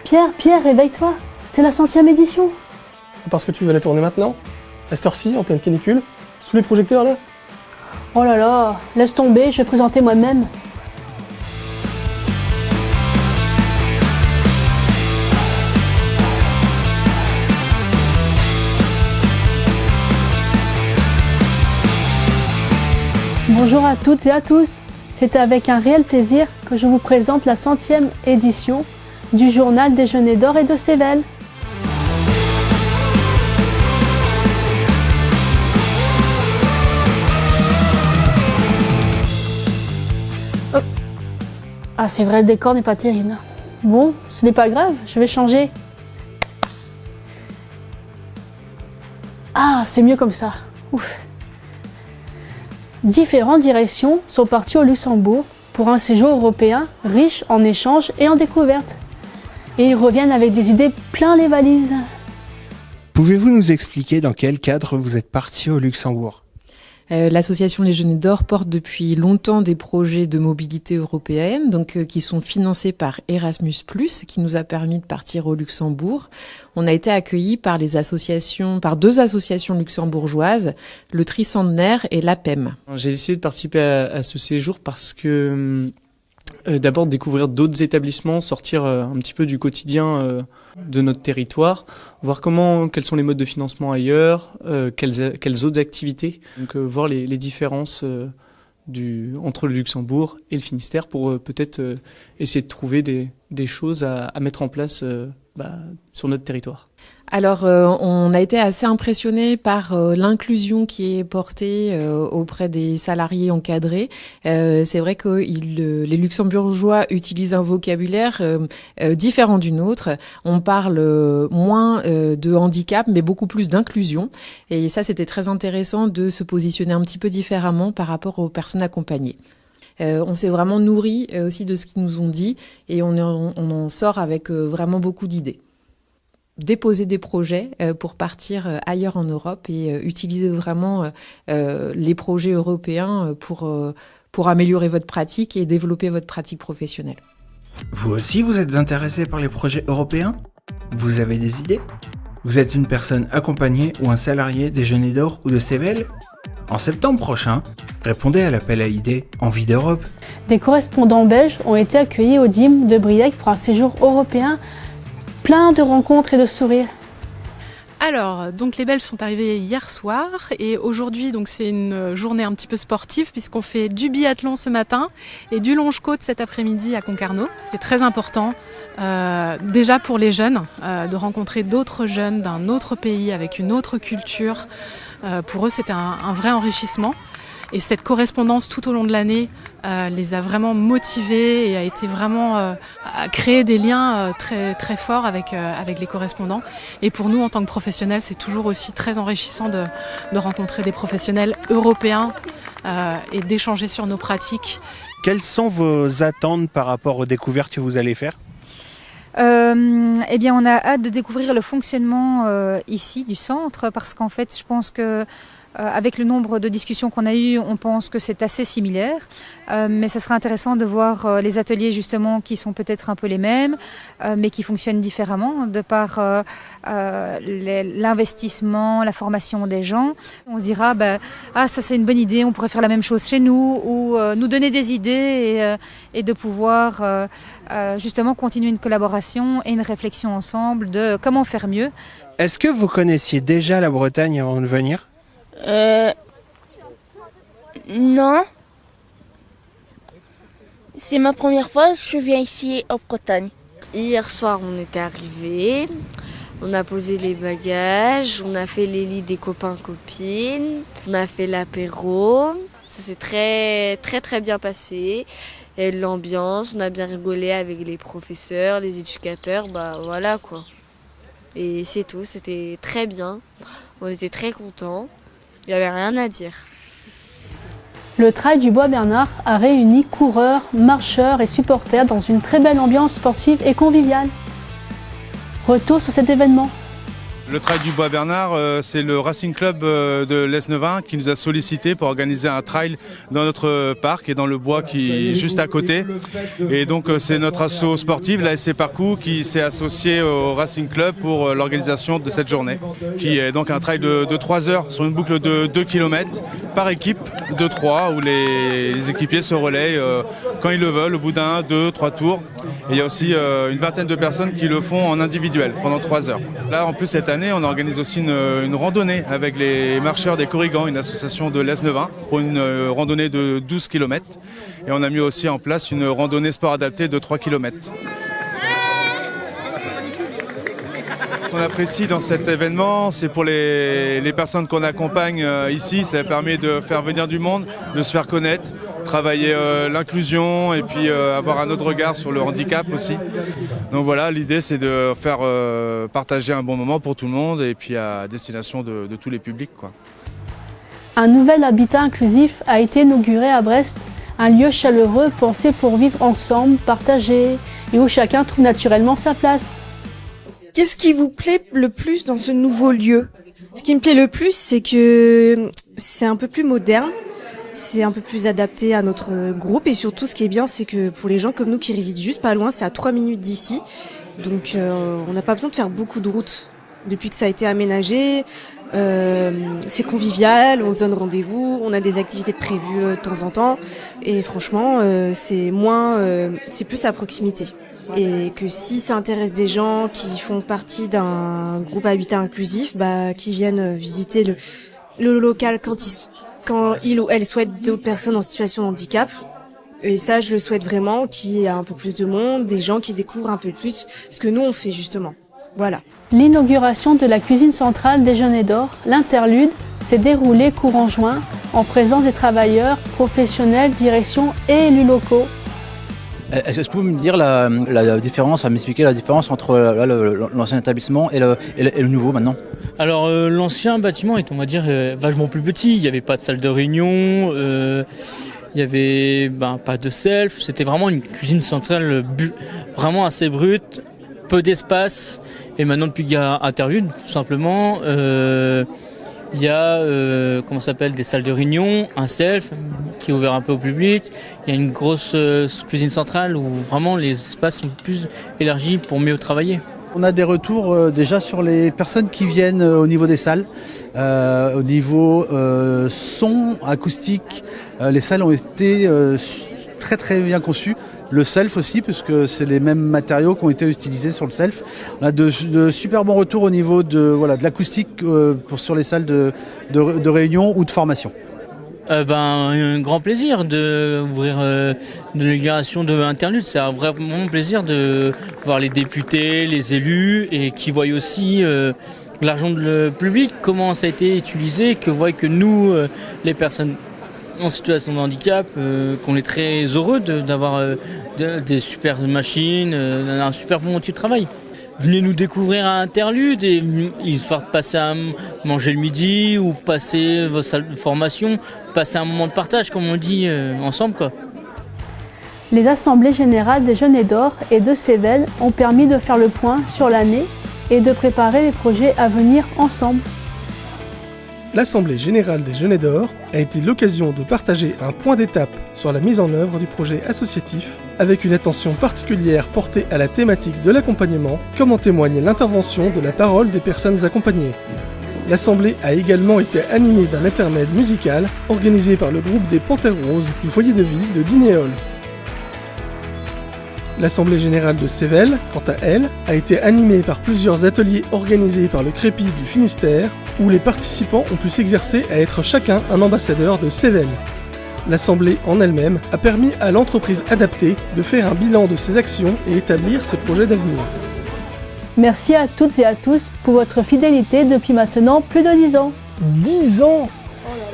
Pierre, réveille-toi. C'est la 100e édition. Parce que tu veux la tourner maintenant? À cette heure-ci, en pleine canicule? Sous les projecteurs, là? Oh là là, laisse tomber, je vais présenter moi-même. Bonjour à toutes et à tous. C'est avec un réel plaisir que je vous présente la 100e édition du journal Déjeuner d'or et de Cévennes. Oh. Ah, c'est vrai, le décor n'est pas terrible. Bon, ce n'est pas grave, je vais changer. Ah, c'est mieux comme ça. Ouf. Différentes directions sont parties au Luxembourg pour un séjour européen riche en échanges et en découvertes. Et ils reviennent avec des idées plein les valises. Pouvez-vous nous expliquer dans quel cadre vous êtes parti au Luxembourg ? L'association Les Déjeuners d'or porte depuis longtemps des projets de mobilité européenne, qui sont financés par Erasmus+, qui nous a permis de partir au Luxembourg. On a été accueillis par deux associations luxembourgeoises, le Tricentenaire et l'APEM. J'ai décidé de participer à ce séjour parce que d'abord découvrir d'autres établissements, sortir un petit peu du quotidien de notre territoire, voir quels sont les modes de financement ailleurs, quelles autres activités, donc voir les différences entre le Luxembourg et le Finistère pour peut-être essayer de trouver des choses à mettre en place sur notre territoire. Alors, on a été assez impressionnés par l'inclusion qui est portée auprès des salariés encadrés. C'est vrai que les Luxembourgeois utilisent un vocabulaire différent du nôtre. On parle moins de handicap, mais beaucoup plus d'inclusion. Et ça, c'était très intéressant de se positionner un petit peu différemment par rapport aux personnes accompagnées. On s'est vraiment nourri aussi de ce qu'ils nous ont dit et on en sort avec vraiment beaucoup d'idées. Déposer des projets pour partir ailleurs en Europe et utiliser vraiment les projets européens pour améliorer votre pratique et développer votre pratique professionnelle. Vous aussi, vous êtes intéressé par les projets européens ? Vous avez des idées ? Vous êtes une personne accompagnée ou un salarié des Déjeuners d'or ou de Cévennes ? En septembre prochain, répondez à l'appel à idées Envie d'Europe. Des correspondants belges ont été accueillis au DIM de Briec pour un séjour européen plein de rencontres et de sourires. Alors, donc les Belges sont arrivés hier soir et aujourd'hui donc c'est une journée un petit peu sportive puisqu'on fait du biathlon ce matin et du longe-côte cet après-midi à Concarneau. C'est très important déjà pour les jeunes de rencontrer d'autres jeunes d'un autre pays avec une autre culture. Pour eux c'était un vrai enrichissement et cette correspondance tout au long de l'année les a vraiment motivés et a été vraiment à créer des liens très très forts avec les correspondants. Et pour nous, en tant que professionnels, c'est toujours aussi très enrichissant de rencontrer des professionnels européens et d'échanger sur nos pratiques. Quelles sont vos attentes par rapport aux découvertes que vous allez faire ? Eh bien, on a hâte de découvrir le fonctionnement ici du centre parce qu'en fait, je pense que avec le nombre de discussions qu'on a eues, on pense que c'est assez similaire, mais ça serait intéressant de voir les ateliers justement qui sont peut-être un peu les mêmes, mais qui fonctionnent différemment de par l'investissement, la formation des gens. On se dira, ça c'est une bonne idée, on pourrait faire la même chose chez nous, ou nous donner des idées et de pouvoir justement continuer une collaboration et une réflexion ensemble de comment faire mieux. Est-ce que vous connaissiez déjà la Bretagne avant de venir ? Non. C'est ma première fois que je viens ici en Bretagne. Hier soir, on était arrivés, on a posé les bagages, on a fait les lits des copains-copines, on a fait l'apéro. Ça s'est très très très bien passé. Et l'ambiance, on a bien rigolé avec les professeurs, les éducateurs, voilà quoi. Et c'est tout, c'était très bien. On était très contents. Il n'y avait rien à dire. Le Trail du Bois Bernard a réuni coureurs, marcheurs et supporters dans une très belle ambiance sportive et conviviale. Retour sur cet événement. Le trail du Bois Bernard, c'est le Racing Club de l'Esnevin qui nous a sollicité pour organiser un trail dans notre parc et dans le bois qui est juste à côté. Et donc c'est notre asso sportive, la SC Parcours, qui s'est associée au Racing Club pour l'organisation de cette journée, qui est donc un trail de 3 heures sur une boucle de 2 km par équipe de 3, où les équipiers se relaient quand ils le veulent, au bout d'1, 2, 3 tours. Et il y a aussi une vingtaine de personnes qui le font en individuel pendant 3 heures. Là, en plus, cette année, on organise aussi une randonnée avec les marcheurs des Corrigans, une association de l'Esnevin, pour une randonnée de 12 km. Et on a mis aussi en place une randonnée sport adaptée de 3 km. Ce qu'on apprécie dans cet événement, c'est pour les personnes qu'on accompagne ici, ça permet de faire venir du monde, de se faire connaître, travailler l'inclusion et puis avoir un autre regard sur le handicap aussi. Donc voilà, l'idée c'est de faire partager un bon moment pour tout le monde et puis à destination de tous les publics, quoi. Un nouvel habitat inclusif a été inauguré à Brest, un lieu chaleureux pensé pour vivre ensemble, partager et où chacun trouve naturellement sa place. Qu'est-ce qui vous plaît le plus dans ce nouveau lieu ? Ce qui me plaît le plus, c'est que c'est un peu plus moderne, c'est un peu plus adapté à notre groupe et surtout ce qui est bien, c'est que pour les gens comme nous qui résident juste pas loin, c'est à 3 minutes d'ici, donc on n'a pas besoin de faire beaucoup de route. Depuis que ça a été aménagé, c'est convivial, on se donne rendez-vous, on a des activités prévues de temps en temps et franchement c'est plus à proximité. Et que si ça intéresse des gens qui font partie d'un groupe habitat inclusif, qui viennent visiter le local quand ils ou elles souhaitent d'autres personnes en situation de handicap. Et ça, je le souhaite vraiment, qu'il y ait un peu plus de monde, des gens qui découvrent un peu plus ce que nous on fait justement. Voilà. L'inauguration de la cuisine centrale Déjeuner d'Or, l'interlude, s'est déroulée courant juin en présence des travailleurs, professionnels, direction et élus locaux. Est-ce que vous pouvez me dire m'expliquer la différence entre l'ancien établissement et le nouveau maintenant ? Alors l'ancien bâtiment est, on va dire, vachement plus petit. Il n'y avait pas de salle de réunion, il n'y avait pas de self. C'était vraiment une cuisine centrale vraiment assez brute, peu d'espace. Et maintenant, depuis qu'il y a Interlude, tout simplement, il y a des salles de réunion, un self qui est ouvert un peu au public. Il y a une grosse cuisine centrale où vraiment les espaces sont plus élargis pour mieux travailler. On a des retours déjà sur les personnes qui viennent au niveau des salles, au niveau son, acoustique. Les salles ont été très très bien conçues. Le self aussi, puisque c'est les mêmes matériaux qui ont été utilisés sur le self. On a de super bons retours au niveau de l'acoustique sur les salles de réunion ou de formation. Un grand plaisir d'ouvrir l'inauguration de Interlude. C'est un vraiment plaisir de voir les députés, les élus et qui voient aussi l'argent de public, comment ça a été utilisé, que voient que nous, les personnes en situation de handicap, qu'on est très heureux d'avoir des super machines, un super bon outil de travail. Venez nous découvrir à Interlude et ils faire passer à manger le midi ou passer vos salles de formation, passer un moment de partage, comme on dit, ensemble, quoi. Les assemblées générales des Déjeuner d'Or et de Cével ont permis de faire le point sur l'année et de préparer les projets à venir ensemble. L'Assemblée générale des Déjeuners d'Or a été l'occasion de partager un point d'étape sur la mise en œuvre du projet associatif, avec une attention particulière portée à la thématique de l'accompagnement, comme en témoigne l'intervention de la parole des personnes accompagnées. L'Assemblée a également été animée d'un intermède musical organisé par le groupe des Panthères Roses du foyer de vie de Dinéol. L'Assemblée générale de Cével, quant à elle, a été animée par plusieurs ateliers organisés par le Crépi du Finistère, où les participants ont pu s'exercer à être chacun un ambassadeur de Cével. L'Assemblée en elle-même a permis à l'entreprise adaptée de faire un bilan de ses actions et établir ses projets d'avenir. Merci à toutes et à tous pour votre fidélité depuis maintenant plus de 10 ans. 10 ans !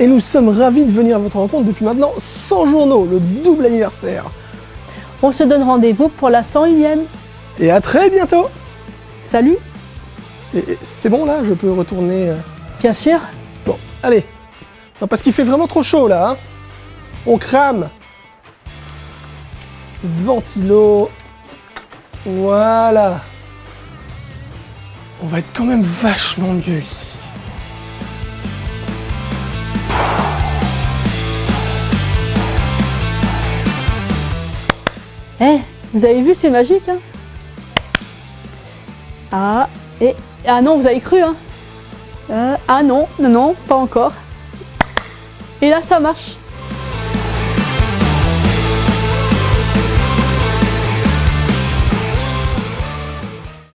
Et nous sommes ravis de venir à votre rencontre depuis maintenant 100 journaux, le double anniversaire. On se donne rendez-vous pour la 101e. Et à très bientôt. Salut. Et c'est bon là, je peux retourner Bien sûr. Bon, allez. Non, parce qu'il fait vraiment trop chaud là. Hein. On crame. Ventilo. Voilà. on va être quand même vachement mieux ici. Eh, vous avez vu, c'est magique, hein? Ah, et... Ah non, vous avez cru, hein? Ah non, non, pas encore. Et là, ça marche.